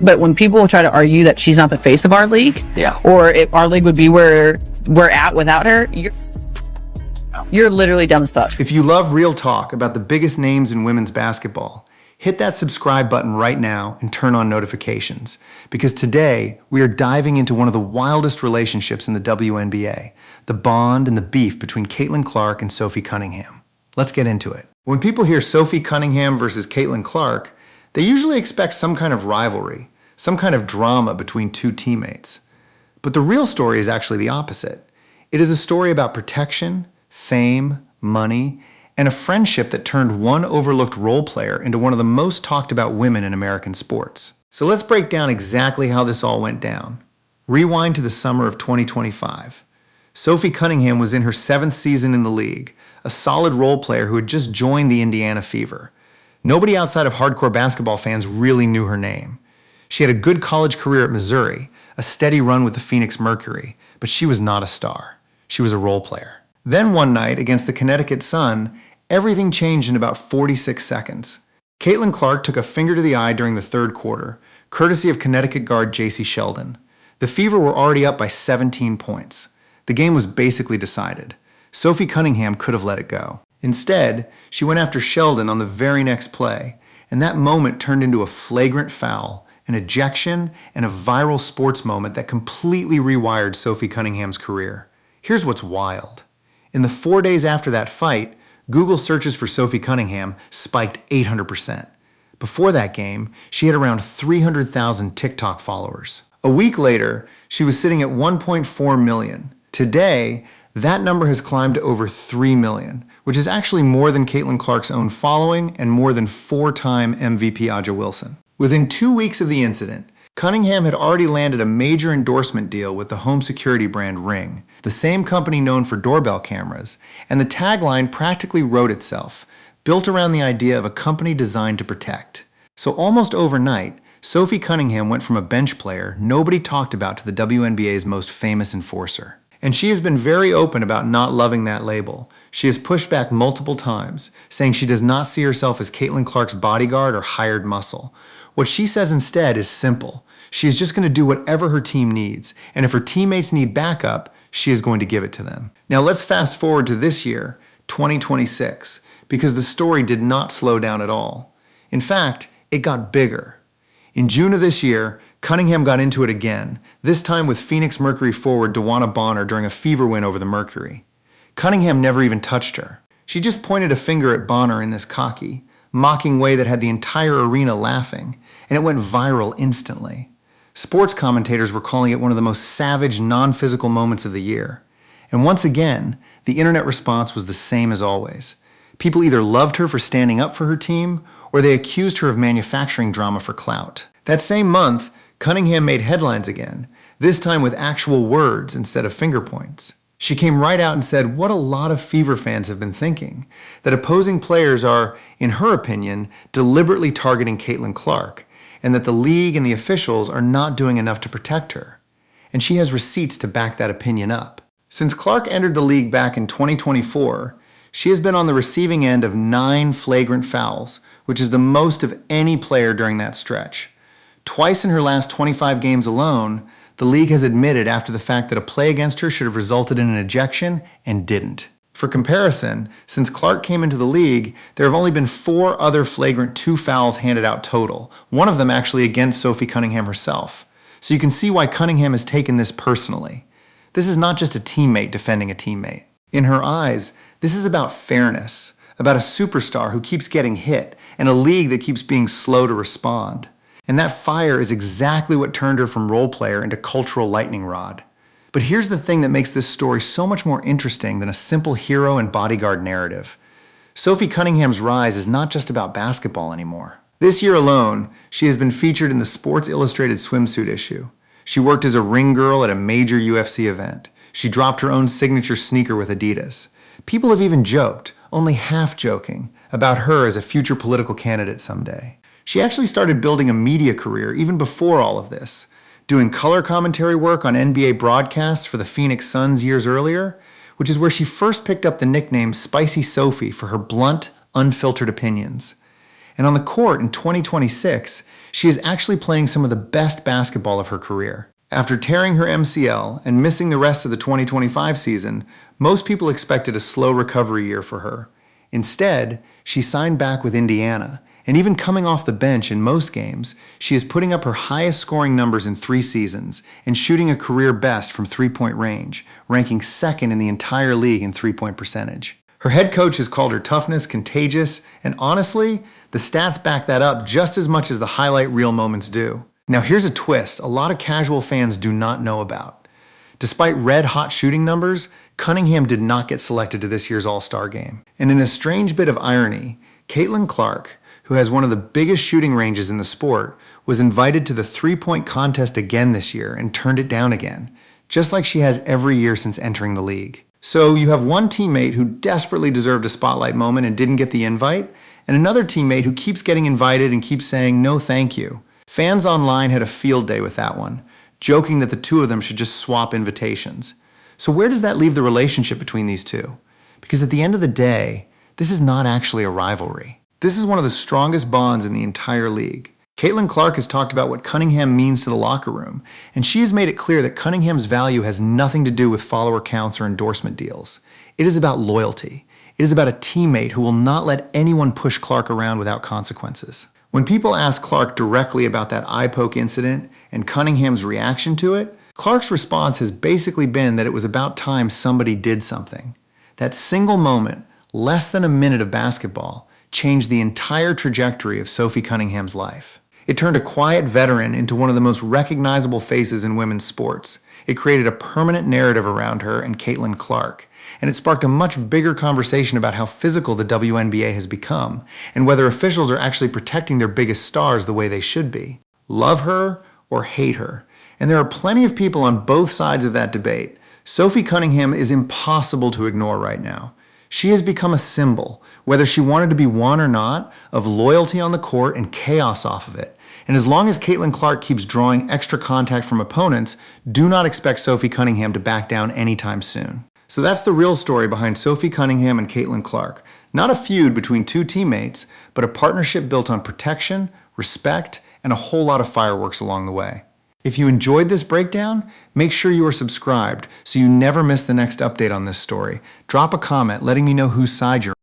But when people try to argue that she's not the face of our league, or if our league would be where we're at without her, you're literally dumb as fuck. If you love real talk about the biggest names in women's basketball, hit that subscribe button right now and turn on notifications. Because today, we are diving into one of the wildest relationships in the WNBA, the bond and the beef between Caitlin Clark and Sophie Cunningham. Let's get into it. When people hear Sophie Cunningham versus Caitlin Clark, they usually expect some kind of rivalry, some kind of drama between two teammates. But the real story is actually the opposite. It is a story about protection, fame, money, and a friendship that turned one overlooked role player into one of the most talked about women in American sports. So let's break down exactly how this all went down. Rewind to the summer of 2025. Sophie Cunningham was in her 7th season in the league, a solid role player who had just joined the Indiana Fever. Nobody outside of hardcore basketball fans really knew her name. She had a good college career at Missouri, a steady run with the Phoenix Mercury, but she was not a star. She was a role player. Then one night against the Connecticut Sun, everything changed in about 46 seconds. Caitlin Clark took a finger to the eye during the 3rd quarter, courtesy of Connecticut guard Jacy Sheldon. The Fever were already up by 17 points. The game was basically decided. Sophie Cunningham could have let it go. Instead, she went after Sheldon on the very next play, and that moment turned into a flagrant foul, an ejection, and a viral sports moment that completely rewired Sophie Cunningham's career. Here's what's wild. In the 4 days after that fight, Google searches for Sophie Cunningham spiked 800%. Before that game, she had around 300,000 TikTok followers. A week later, she was sitting at 1.4 million. Today, that number has climbed to over 3 million, which is actually more than Caitlin Clark's own following and more than 4-time MVP Aja Wilson. Within 2 weeks of the incident, Cunningham had already landed a major endorsement deal with the home security brand Ring, the same company known for doorbell cameras, and the tagline practically wrote itself, built around the idea of a company designed to protect. So almost overnight, Sophie Cunningham went from a bench player nobody talked about to the WNBA's most famous enforcer. And she has been very open about not loving that label. She has pushed back multiple times, saying she does not see herself as Caitlin Clark's bodyguard or hired muscle. What she says instead is simple. She is just going to do whatever her team needs, and if her teammates need backup, she is going to give it to them. Now let's fast forward to this year, 2026, because the story did not slow down at all. In fact, it got bigger. In June of this year, Cunningham got into it again, this time with Phoenix Mercury forward DeWanna Bonner during a Fever win over the Mercury. Cunningham never even touched her. She just pointed a finger at Bonner in this cocky, mocking way that had the entire arena laughing, and it went viral instantly. Sports commentators were calling it one of the most savage, non-physical moments of the year. And once again, the internet response was the same as always. People either loved her for standing up for her team, or they accused her of manufacturing drama for clout. That same month, Cunningham made headlines again, this time with actual words instead of finger points. She came right out and said what a lot of Fever fans have been thinking, that opposing players are, in her opinion, deliberately targeting Caitlin Clark, and that the league and the officials are not doing enough to protect her. And she has receipts to back that opinion up. Since Clark entered the league back in 2024, she has been on the receiving end of 9 flagrant fouls, which is the most of any player during that stretch. Twice in her last 25 games alone, the league has admitted after the fact that a play against her should have resulted in an ejection and didn't. For comparison, since Clark came into the league, there have only been 4 other flagrant 2 fouls handed out total, one of them actually against Sophie Cunningham herself. So you can see why Cunningham has taken this personally. This is not just a teammate defending a teammate. In her eyes, this is about fairness, about a superstar who keeps getting hit, and a league that keeps being slow to respond. And that fire is exactly what turned her from role player into cultural lightning rod. But here's the thing that makes this story so much more interesting than a simple hero and bodyguard narrative. Sophie Cunningham's rise is not just about basketball anymore. This year alone, she has been featured in the Sports Illustrated swimsuit issue. She worked as a ring girl at a major UFC event. She dropped her own signature sneaker with Adidas. People have even joked, only half joking, about her as a future political candidate someday. She actually started building a media career even before all of this, doing color commentary work on NBA broadcasts for the Phoenix Suns years earlier, which is where she first picked up the nickname Spicy Sophie for her blunt, unfiltered opinions. And on the court in 2026, she is actually playing some of the best basketball of her career. After tearing her MCL and missing the rest of the 2025 season, most people expected a slow recovery year for her. Instead, she signed back with Indiana, and even coming off the bench in most games, she is putting up her highest scoring numbers in 3 seasons and shooting a career best from three-point range, ranking second in the entire league in three-point percentage. Her head coach has called her toughness contagious, and honestly, the stats back that up just as much as the highlight reel moments do. Now here's a twist a lot of casual fans do not know about. Despite red-hot shooting numbers, Cunningham did not get selected to this year's All-Star game. And in a strange bit of irony, Caitlin Clark, who has one of the biggest shooting ranges in the sport, was invited to the three-point contest again this year and turned it down again, just like she has every year since entering the league. So you have one teammate who desperately deserved a spotlight moment and didn't get the invite, and another teammate who keeps getting invited and keeps saying no thank you. Fans online had a field day with that one, joking that the two of them should just swap invitations. So where does that leave the relationship between these two? Because at the end of the day, this is not actually a rivalry. This is one of the strongest bonds in the entire league. Caitlin Clark has talked about what Cunningham means to the locker room, and she has made it clear that Cunningham's value has nothing to do with follower counts or endorsement deals. It is about loyalty. It is about a teammate who will not let anyone push Clark around without consequences. When people ask Clark directly about that eye poke incident and Cunningham's reaction to it, Clark's response has basically been that it was about time somebody did something. That single moment, less than a minute of basketball, changed the entire trajectory of Sophie Cunningham's life. It turned a quiet veteran into one of the most recognizable faces in women's sports. It created a permanent narrative around her and Caitlin Clark, and it sparked a much bigger conversation about how physical the WNBA has become and whether officials are actually protecting their biggest stars the way they should be. Love her or hate her. And there are plenty of people on both sides of that debate. Sophie Cunningham is impossible to ignore right now. She has become a symbol, whether she wanted to be one or not, of loyalty on the court and chaos off of it. And as long as Caitlin Clark keeps drawing extra contact from opponents, do not expect Sophie Cunningham to back down anytime soon. So that's the real story behind Sophie Cunningham and Caitlin Clark. Not a feud between two teammates, but a partnership built on protection, respect, and a whole lot of fireworks along the way. If you enjoyed this breakdown, make sure you are subscribed so you never miss the next update on this story. Drop a comment letting me know whose side you're on.